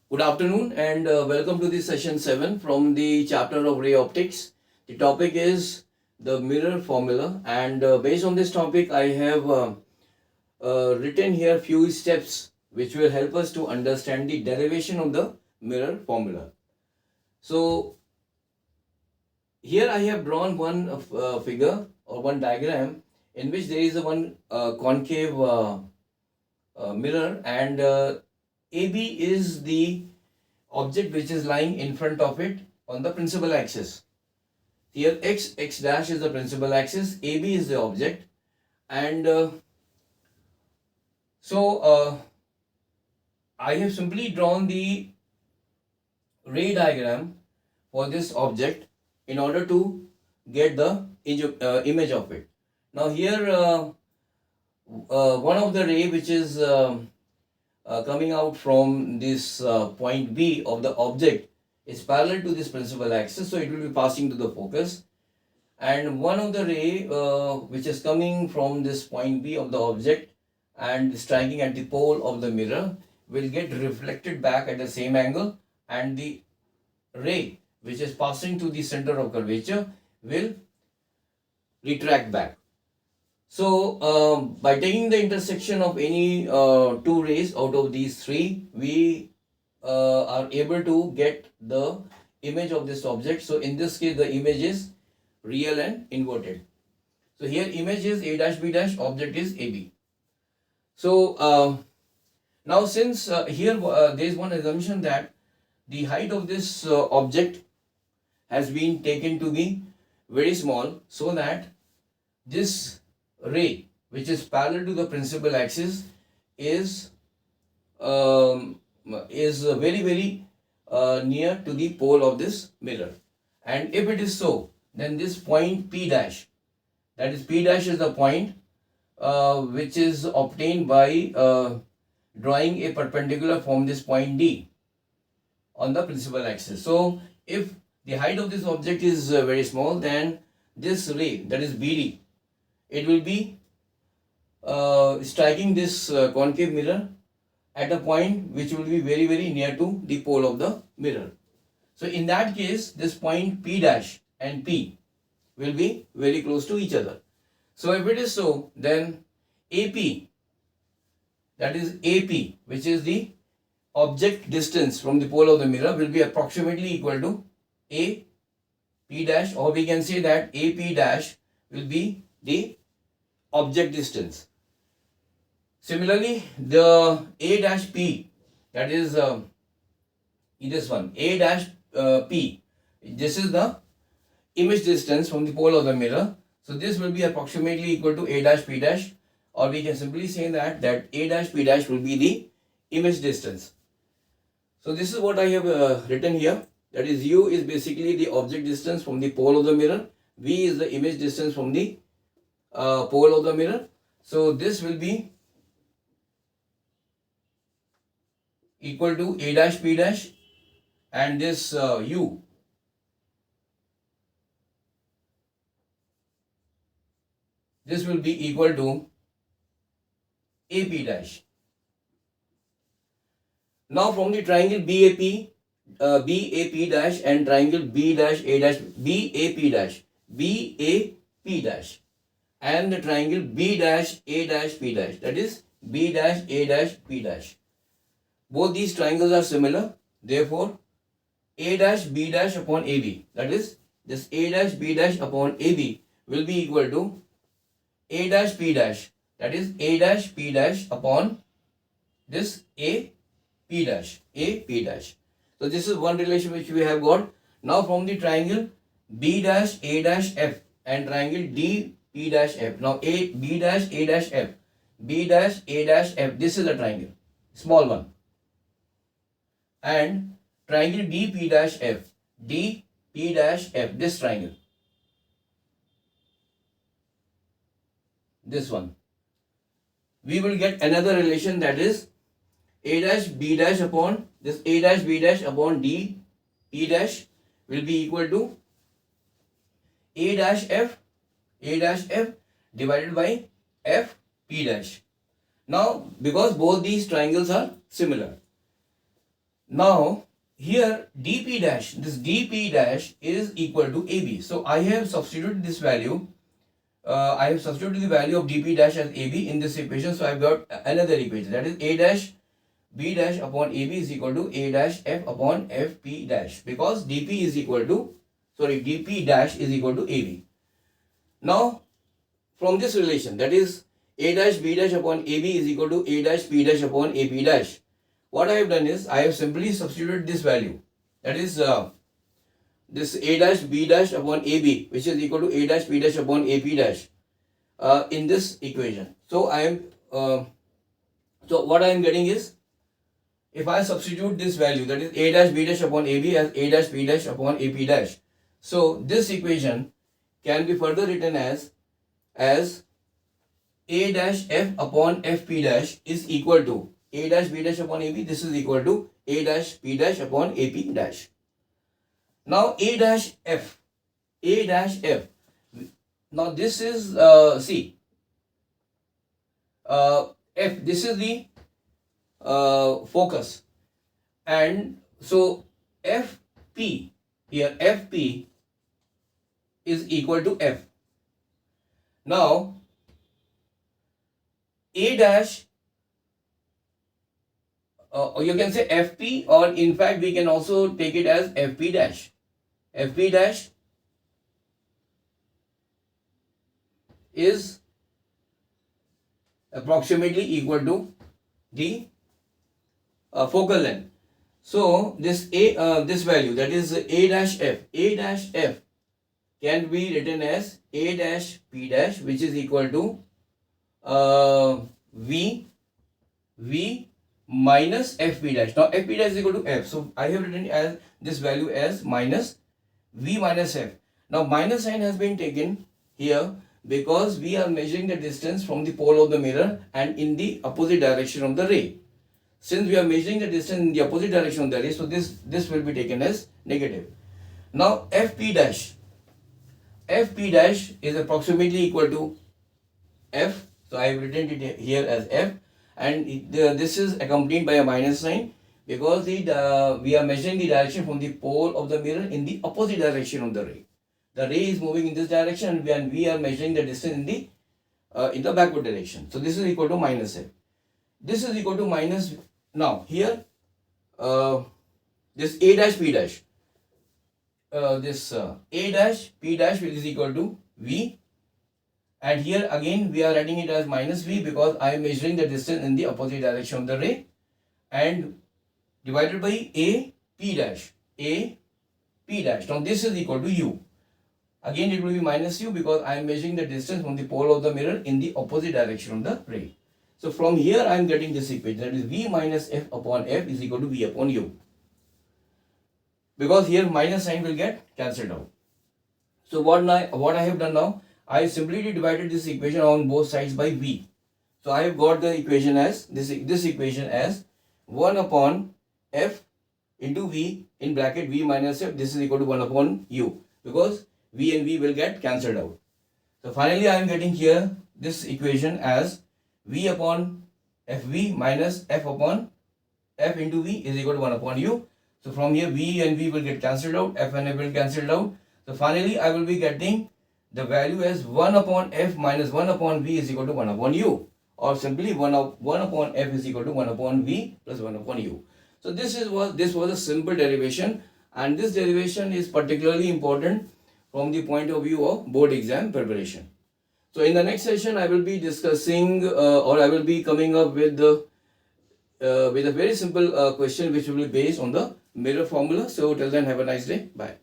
Good afternoon and welcome to the session 7 from the chapter of ray optics. The topic is the mirror formula, and based on this topic I have written here few steps which will help us to understand the derivation of the mirror formula. So here I have drawn one figure or one diagram in which there is a one concave mirror, and AB is the object which is lying in front of it on the principal axis. Here x dash is the principal axis, AB is the object, and I have simply drawn the ray diagram for this object in order to get the image of it. Now here one of the ray which is coming out from this point B of the object is parallel to this principal axis, so it will be passing to the focus, and one of the ray which is coming from this point B of the object and striking at the pole of the mirror will get reflected back at the same angle, and the ray which is passing to the center of curvature will retract back. So by taking the intersection of any two rays out of these three, we are able to get the image of this object. So in this case the image is real and inverted. So here image is A dash B dash, object is AB. So now since here there is one assumption that the height of this object has been taken to be very small, so that this ray which is parallel to the principal axis is very near to the pole of this mirror. And if it is so, then this point P dash, that is P dash is the point which is obtained by drawing a perpendicular from this point D on the principal axis. So if the height of this object is very small, then this ray, that is BD, it will be striking this concave mirror at a point which will be very near to the pole of the mirror. So in that case, this point P dash and P will be very close to each other. So if it is so, then AP, that is AP, which is the object distance from the pole of the mirror, will be approximately equal to A P dash, or we can say that AP dash will be the object distance. Similarly, the A dash P, that is this one, A dash P, this is the image distance from the pole of the mirror. So this will be approximately equal to A dash P dash, or we can simply say that A dash P dash will be the image distance. So this is what I have written here. That is, U is basically the object distance from the pole of the mirror. V is the image distance from the pole of the mirror. So this will be equal to A dash P dash, and this U this will be equal to AP dash. Now from the triangle BAP dash and triangle B dash A dash BAP dash and the triangle B dash A dash P dash, that is B dash A dash P dash, both these triangles are similar. Therefore A dash B dash upon AB, that is this A dash B dash upon AB, will be equal to A dash P dash, that is A dash P dash upon this A P dash. So this is one relation which we have got. Now from the triangle B dash A dash F and triangle D P dash F. Now B dash A dash F, B dash A dash F, this is a triangle, small one. And triangle D P dash F, D P dash F, this triangle, this one. We will get another relation, that is A dash B dash upon this A dash B dash upon D P dash will be equal to A dash F divided by F P dash. Now because both these triangles are similar, Now here dp dash, this dp dash is equal to ab. So I have substituted this value. I have substituted the value of dp dash as ab in this equation. So I've got another equation, that is a dash b dash upon ab is equal to a dash f upon fp dash, because dp is equal to, sorry, dp dash is equal to ab. Now from this relation, that is a dash b dash upon ab is equal to a dash p dash upon ap dash, what I have done is I have simply substituted this value, that is this a dash b dash upon ab, which is equal to a dash p dash upon ap dash, in this equation. So I am so what I am getting is, if I substitute this value, that is a dash b dash upon ab as a dash p dash upon ap dash, so this equation can be further written as a dash f upon fp dash is equal to a dash b dash upon ab. This is equal to a dash p dash upon ap dash. Now a dash f, now this is see f, this is the focus, and so fp, here fp is equal to f. Now a dash, you can say fp, or in fact we can also take it as fp dash. Fp dash is approximately equal to the focal length. So this this value, that is a dash f can be written as a dash p dash, which is equal to v minus fp dash. Now fp dash is equal to f, so I have written as this value as minus v minus f. Now minus sign has been taken here because we are measuring the distance from the pole of the mirror and in the opposite direction of the ray. Since we are measuring the distance in the opposite direction of the ray, so this will be taken as negative. Now fp dash is approximately equal to f, so I have written it here as f, and this is accompanied by a minus sign because we are measuring the direction from the pole of the mirror in the opposite direction of the ray. The ray is moving in this direction and we are measuring the distance in the backward direction. So this is equal to minus f. This is equal to minus, now here this a dash p dash, this a dash p dash is equal to v, and here again we are writing it as minus v because I am measuring the distance in the opposite direction of the ray, and divided by a p dash. Now this is equal to u. Again it will be minus u because I am measuring the distance from the pole of the mirror in the opposite direction of the ray. So from here I am getting this equation, that is v minus f upon f is equal to v upon u, because here minus sign will get cancelled out. So what I have done now, I simply divided this equation on both sides by v. So I have got the equation as this equation as 1 upon f into v in bracket v minus f. This is equal to 1 upon u because v and v will get cancelled out. So finally I am getting here this equation as v upon fv minus f upon f into v is equal to 1 upon u. So from here v and v will get cancelled out, f and f will cancelled out. So finally I will be getting the value as 1 upon f minus 1 upon v is equal to 1 upon u, or simply 1 upon f is equal to 1 upon v plus 1 upon u. So this was a simple derivation, and this derivation is particularly important from the point of view of board exam preparation. So in the next session I will be discussing or I will be coming up with a very simple question which will be based on the mirror formula. So till then, have a nice day. Bye.